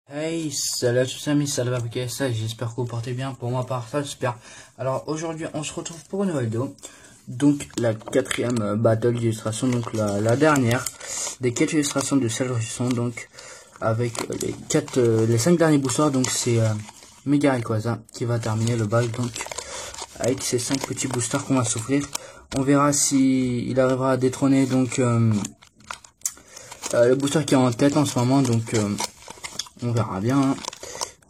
Hey, salut à tous amis, salut à ça, j'espère que vous portez bien. Pour moi, par ça, j'espère. Alors aujourd'hui, on se retrouve pour une nouvelle vidéo. Donc la quatrième battle d'illustration, donc la dernière des 4 illustrations de Serge Risson, donc avec les 5 derniers boosters. Donc c'est Mega Rayquaza qui va terminer le bal, donc avec ces 5 petits boosters qu'on va s'offrir. On verra si il arrivera à détrôner donc le booster qui est en tête en ce moment, donc on verra bien, hein.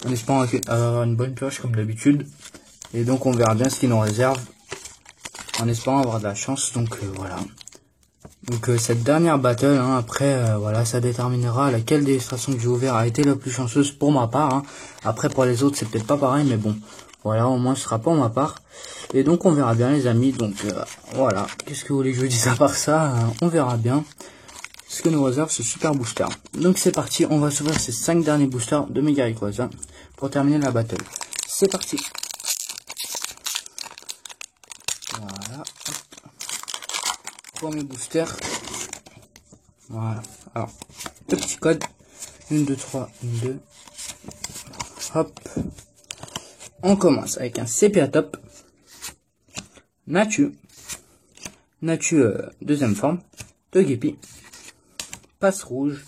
En espérant avoir une bonne pioche comme d'habitude. Et donc on verra bien ce qu'il nous réserve. En espérant avoir de la chance. Donc voilà. Donc cette dernière battle, hein, après voilà, ça déterminera laquelle des illustrations que j'ai ouvert a été la plus chanceuse pour ma part, hein. Après pour les autres c'est peut-être pas pareil, mais bon. Voilà, au moins ce sera pour ma part. Et donc on verra bien les amis. Donc voilà. Qu'est-ce que vous voulez que je vous dise à part ça, on verra bien ce que nous réserve ce super booster. Donc c'est parti, on va s'ouvrir ces 5 derniers boosters de Mega Rayquaza pour terminer la battle. C'est parti. Voilà. Premier booster. Voilà. Alors, le petit code. 1, 2, 3, 1, 2. Hop. On commence avec un Sépia Top. Natu, deuxième forme. Togepi. Passe rouge,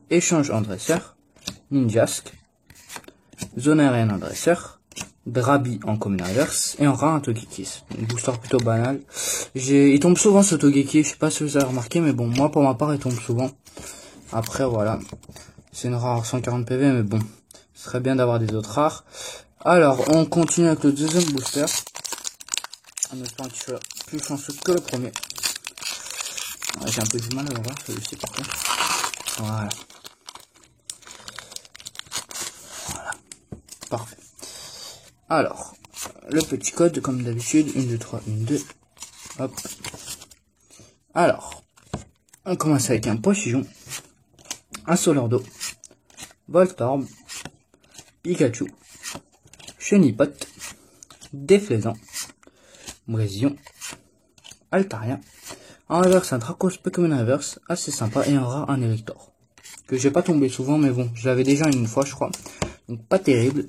échange en dresseur, Ninjask, zone aérienne en dresseur, Drabi en common inverse, et en rare un Togekiss. Un booster plutôt banal. Il tombe souvent ce Togekiss, je sais pas si vous avez remarqué, mais bon, moi pour ma part il tombe souvent. Après voilà, c'est une rare 140 PV, mais bon, ce serait bien d'avoir des autres rares. Alors, on continue avec le deuxième booster, en espérant qu'il soit plus chanceux que le premier. J'ai un peu du mal à le voir celui-ci par contre. Voilà. Voilà. Parfait. Alors, le petit code comme d'habitude. 1, 2, 3, 1, 2. Hop. Alors, on commence avec un Pochillon. Un Solardo. Voltorb. Pikachu. Chenipot. Déflaisant. Brésillion. Altaria. En reverse, un Dracos Pokémon Inverse, assez sympa, et en rare, un Elector. Que j'ai pas tombé souvent, mais bon, je l'avais déjà une fois, je crois. Donc pas terrible.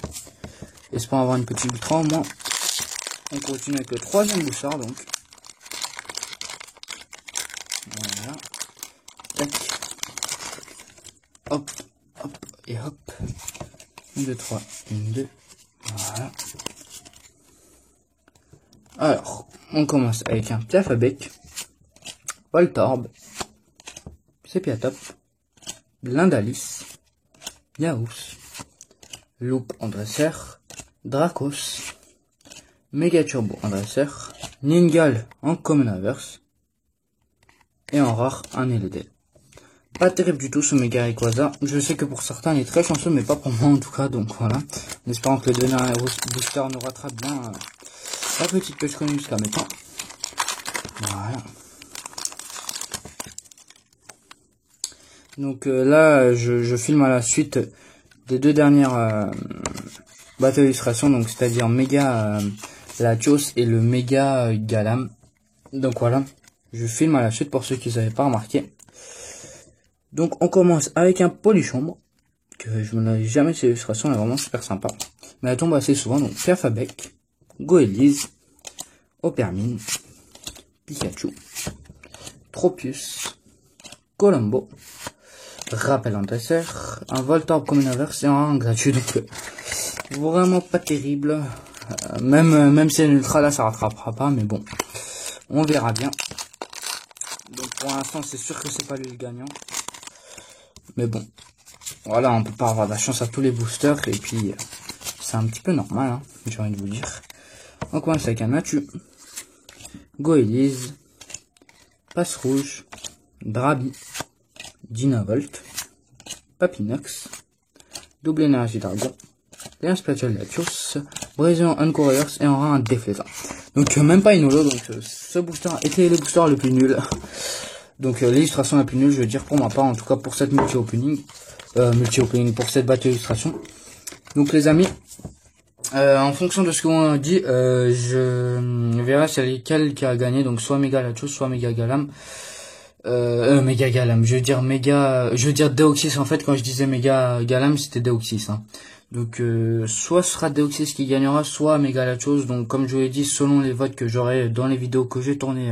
Espérons avoir une petite ultra au moins. On continue avec le troisième booster, donc. Voilà. Tac. Hop, hop, et hop. 1, 2, 3, 1, 2. Voilà. Alors, on commence avec un Piafabec. Voltorb, Sépia Top, Lindalis, Yaous, Loop en dresseur, Dracos, Mega Turbo en dresseur, Ningal en common inverse, et en rare un LDL. Pas terrible du tout ce Mega Rayquaza. Je sais que pour certains il est très chanceux, mais pas pour moi en tout cas, donc voilà. En espérant que le dernier booster nous rattrape bien la petite pêche connue jusqu'à maintenant. Voilà. Donc là, je filme à la suite des deux dernières bateaux d'illustration, donc c'est-à-dire Mega Latios et le Mega Galam. Donc voilà, je filme à la suite pour ceux qui n'avaient pas remarqué. Donc on commence avec un Polichombre, que je me l'avais jamais, cette illustration elle est vraiment super sympa. Mais elle tombe assez souvent, donc Piafabec, Goélise, Opermine, Pikachu, Tropius, Colombo, Rappel en dresseur, un Voltorb comme une inverse et un gratuit, donc vraiment pas terrible. Même si c'est une ultra là ça rattrapera pas, mais bon, on verra bien. Donc pour l'instant c'est sûr que c'est pas lui le gagnant, mais bon, voilà, on peut pas avoir de la chance à tous les boosters, et puis c'est un petit peu normal, hein, j'ai envie de vous dire. On commence avec un Natu, Goélise, Passe rouge, Drabi, Dynavolt, Papinox, double énergie d'argon, et un Spatial Latios, Brésillion un Courriers et en rare un Déflaisant. Donc même pas une holo, donc ce booster était le booster le plus nul. Donc l'illustration la plus nulle, je veux dire pour ma part, en tout cas pour cette multi-opening, pour cette battle illustration. Donc les amis, en fonction de ce qu'on a dit, je verrai c'est lequel qui a gagné, donc soit Mega Latios, soit Mega Galam. Méga Galam, je veux dire Deoxys en fait, quand je disais Méga Galam, c'était Deoxys, hein. Donc, soit ce sera Deoxys qui gagnera, soit Megalachos. Donc, comme je vous l'ai dit, selon les votes que j'aurai dans les vidéos que j'ai tournées,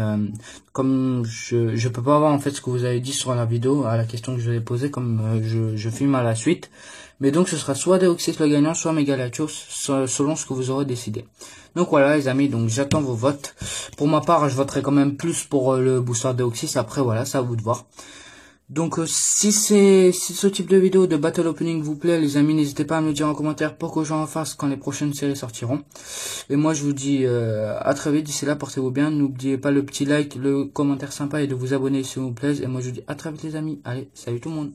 comme je peux pas voir en fait ce que vous avez dit sur la vidéo, à la question que je vous ai posée, comme je filme à la suite. Mais donc, ce sera soit Deoxys le gagnant, soit Megalachos, selon ce que vous aurez décidé. Donc voilà les amis, donc j'attends vos votes. Pour ma part, je voterai quand même plus pour le booster Deoxys. Après voilà, c'est à vous de voir. Donc si ce type de vidéo de battle opening vous plaît les amis, n'hésitez pas à me le dire en commentaire pour que j'en fasse quand les prochaines séries sortiront. Et moi je vous dis à très vite, d'ici là portez-vous bien, n'oubliez pas le petit like, le commentaire sympa et de vous abonner s'il vous plaît. Et moi je vous dis à très vite les amis, allez salut tout le monde.